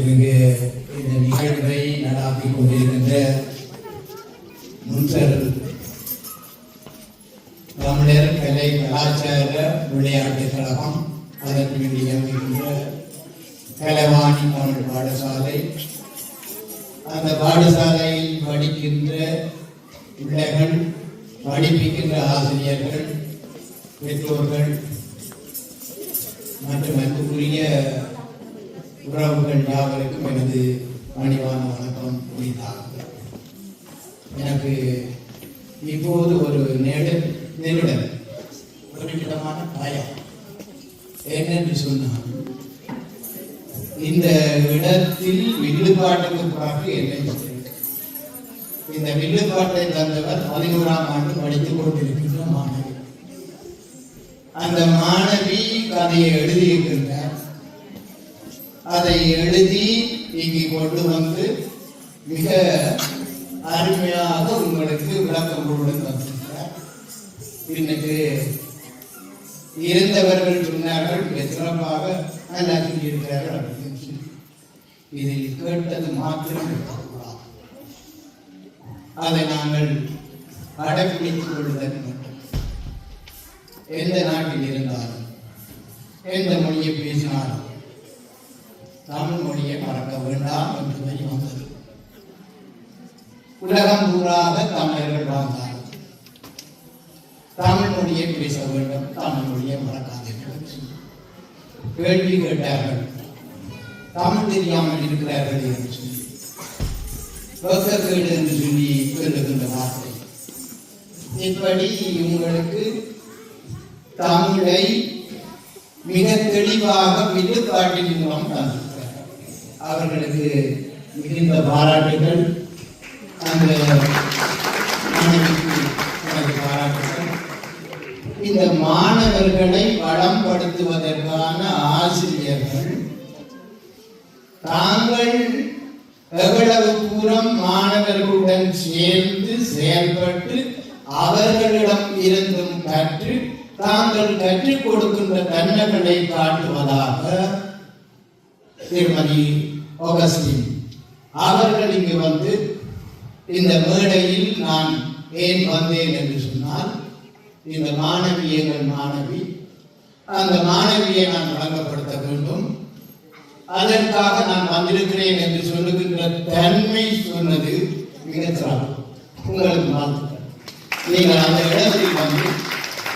இங்கு இந்த நிகழ்வை நடாத்தி கொண்டிருக்கின்ற முன்சர் தமிழர் கலை கலாச்சார விளையாட்டுக் கழகம், அதற்கு இயங்குகின்ற கலைவாணி தமிழ் பாடசாலை, அந்த பாடசாலையில் படிக்கின்ற பிள்ளைகள், படிப்பிக்கின்ற ஆசிரியர்கள், பெற்றோர்கள் மற்றும் அன்புக்குரிய உறவுகள் யாவருக்கும் எனது பணிவான வணக்கம் குறித்தார்கள். எனக்கு இப்போது ஒரு நெருடல், ஒரு விதமான பயம். என்னென்று சொன்னால், இந்த இடத்தில் வில்லுப்பாட்டுக்கு பிறகு என்ன இந்த வில்லுப்பாட்டை தந்தவர் 11ஆம் ஆண்டு படித்துக் கொண்டிருக்கின்ற மாணவி. அந்த மாணவி கதையை எழுதியிருக்கின்றார். அதை எழுதி இங்கு கொண்டு வந்து மிக அருமையாக உங்களுக்கு விளக்கங்களுடன் தந்திருக்கிறார். இன்னைக்கு இருந்தவர்கள் சொன்னார்கள், சிறப்பாக நல்லா சொல்லியிருக்கிறார்கள் அப்படின்னு சொல்லி. இதில் கேட்டது மாத்திரம் இருக்கக்கூடாது, அதை நாங்கள் கடைபிடித்துக் கொள்வதற்கு மட்டும். எந்த நாட்டில் இருந்தாலும், எந்த மொழியை பேசினாலும் தமிழ் மொழியை மறக்க வேண்டாம் என்று வரி வந்தது. உலகம் பூராக தமிழர்கள் வாழ்ந்தார்கள். தமிழ் மொழியை பேச வேண்டும், தமிழ் மொழியை மறக்காதீர்கள். கேள்வி கேட்டார்கள், தமிழ் தெரியாமல் இருக்கிறார்கள் என்று சொல்லி, வெக்கக்கேடு என்று சொல்லி சொல்லுகின்ற வார்த்தை. இப்படி உங்களுக்கு தமிழை மிக தெளிவாக வில்லுப்பாட்டின் மூலம் தந்திருக்கிறார். அவர்களுக்கு மிகுந்த பாராட்டுகள். அந்த மாணவிக்கு எனது பாராட்டுகள். இந்த மாணவர்களை வளம்படுத்துவதற்கான ஆசிரியர்கள் தாங்கள் எவ்வளவு தூரம் மாணவர்களுடன் சேர்ந்து செயல்பட்டு அவர்களிடம் இருந்தும் கற்று தாங்கள் கற்றுக் கொடுக்கின்ற தன்மைகளை காட்டுவதாக திருமதி ஆகஸ்டின் அவர்கள் இங்கு வந்து இந்த மேடையில் நான் ஏன் வந்தேன் என்று சொன்னால், இந்த மாணவி எங்கள் மாணவி, அந்த மாணவியை நான் வழங்கப்படுத்த வேண்டும், அதற்காக நான் வந்திருக்கிறேன் என்று சொல்லுகின்ற தன்மை சொன்னது மிக சிறப்பு. உங்களுக்கு வாழ்த்துக்கள். நீங்கள் அந்த இடத்தில் வந்து